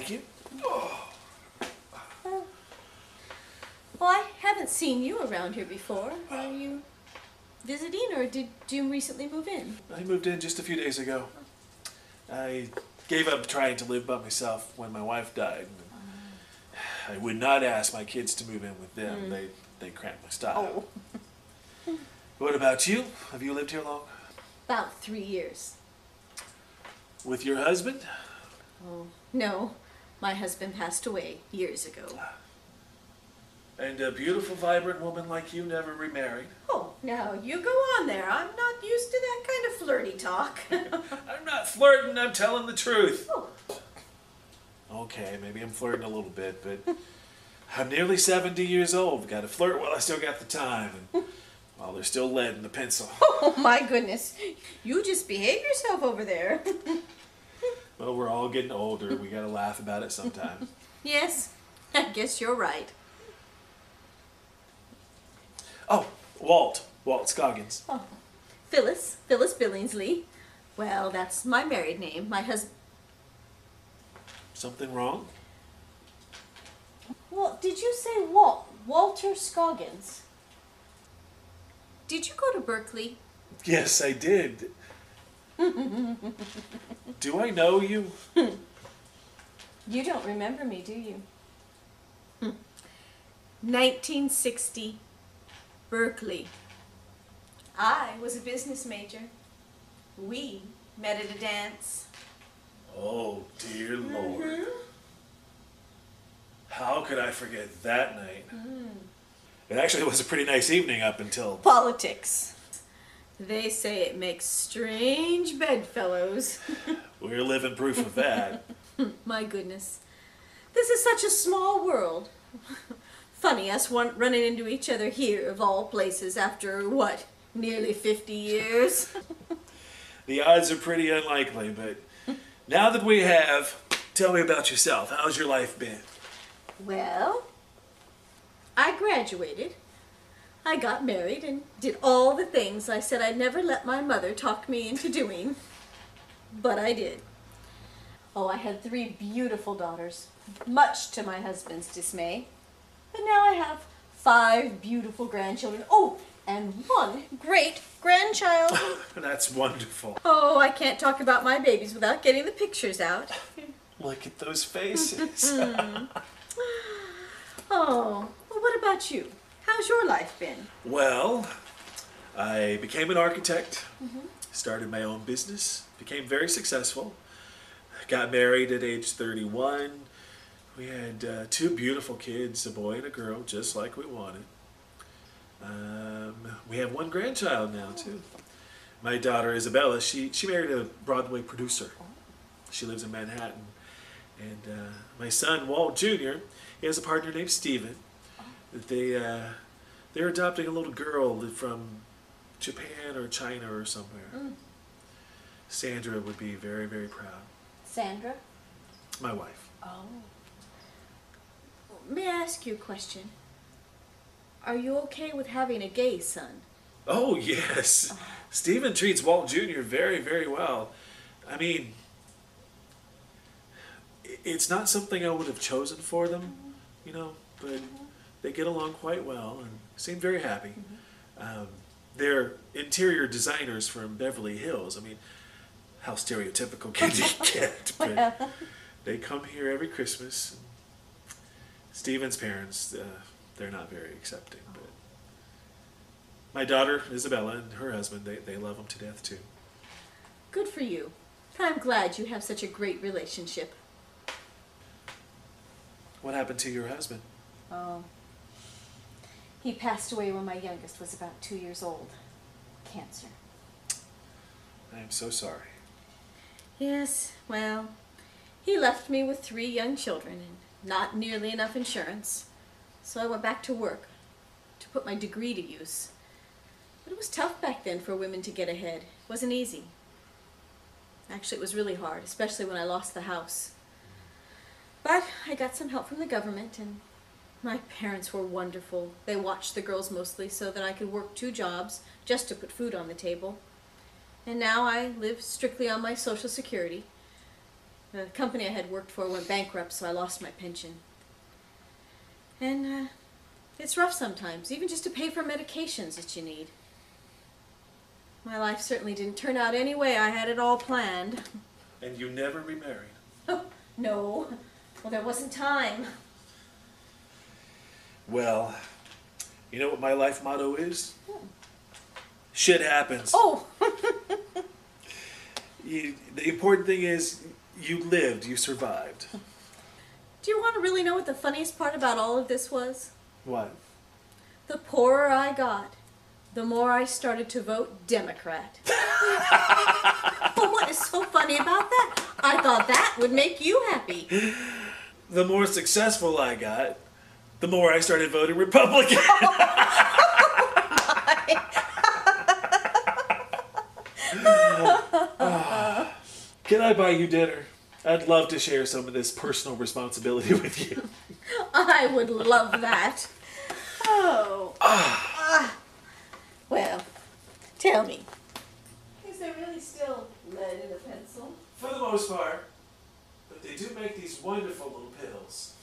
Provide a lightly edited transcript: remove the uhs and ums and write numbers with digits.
Thank you. Oh. Well, I haven't seen you around here before. Are you visiting, or did you recently move in? I moved in just a few days ago. I gave up trying to live by myself when my wife died. I would not ask my kids to move in with them. They cramped my style. Oh. What about you? Have you lived here long? About 3 years. With your husband? Oh, no. My husband passed away years ago. And a beautiful, vibrant woman like you never remarried? Oh, now you go on there. I'm not used to that kind of flirty talk. I'm not flirting, I'm telling the truth. Oh. Okay, maybe I'm flirting a little bit, but I'm nearly 70 years old. Got to flirt while I still got the time, and while there's still lead in the pencil. Oh, my goodness. You just behave yourself over there. Well, we're all getting older. We got to laugh about it sometime. Yes, I guess you're right. Oh, Walt Scoggins. Oh, Phyllis Billingsley. Well, that's my married name. My husband... Something wrong? Well, did you say Walter Scoggins? Did you go to Berkeley? Yes, I did. Do I know you? You don't remember me, do you? 1960, Berkeley. I was a business major. We met at a dance. Oh, dear Lord. How could I forget that night? It actually was a pretty nice evening up until... Politics. They say it makes strange bedfellows. We're living proof of that. My goodness. This is such a small world. Funny us running into each other here, of all places, after, what, nearly 50 years? The odds are pretty unlikely, but now that we have, tell me about yourself. How's your life been? Well, I graduated. I got married and did all the things I said I'd never let my mother talk me into doing. But I did. Oh, I had 3 beautiful daughters, much to my husband's dismay. But now I have 5 beautiful grandchildren. Oh, and 1 great-grandchild. That's wonderful. Oh, I can't talk about my babies without getting the pictures out. Look at those faces. Oh, well, what about you? How's your life been? Well, I became an architect, started my own business, became very successful, got married at age 31. We had 2 beautiful kids, a boy and a girl, just like we wanted. We have 1 grandchild now, too. My daughter, Isabella, she married a Broadway producer. She lives in Manhattan. And my son, Walt Jr., he has a partner named Steven. They're adopting a little girl from Japan or China or somewhere. Sandra would be very, very proud. Sandra? My wife. Oh. May I ask you a question? Are you okay with having a gay son? Oh, yes. Steven treats Walt Jr. very, very well. I mean, it's not something I would have chosen for them, you know, but they get along quite well and seem very happy. They're interior designers from Beverly Hills. I mean, how stereotypical can you get? But they come here every Christmas. Steven's parents, they're not very accepting, but my daughter, Isabella, and her husband, they love him to death, too. Good for you. I'm glad you have such a great relationship. What happened to your husband? Oh. He passed away when my youngest was about 2 years old. Cancer. I am so sorry. Yes, well, he left me with 3 young children and not nearly enough insurance. So I went back to work to put my degree to use. But it was tough back then for women to get ahead. It wasn't easy. Actually, it was really hard, especially when I lost the house. But I got some help from the government, and my parents were wonderful. They watched the girls mostly so that I could work 2 jobs just to put food on the table. And now I live strictly on my Social Security. The company I had worked for went bankrupt, so I lost my pension. And it's rough sometimes, even just to pay for medications that you need. My life certainly didn't turn out any way I had it all planned. And you never remarried. Oh, no. Well, there wasn't time. Well, you know what my life motto is? Shit happens. Oh! The important thing is you lived, you survived. Do you want to really know what the funniest part about all of this was? What? The poorer I got, the more I started to vote Democrat. But what is so funny about that? I thought that would make you happy. The more successful I got, the more I started voting Republican. Can I buy you dinner? I'd love to share some of this personal responsibility with you. I would love that. Oh. Well, tell me. Is there really still lead in a pencil? For the most part. But they do make these wonderful little pills.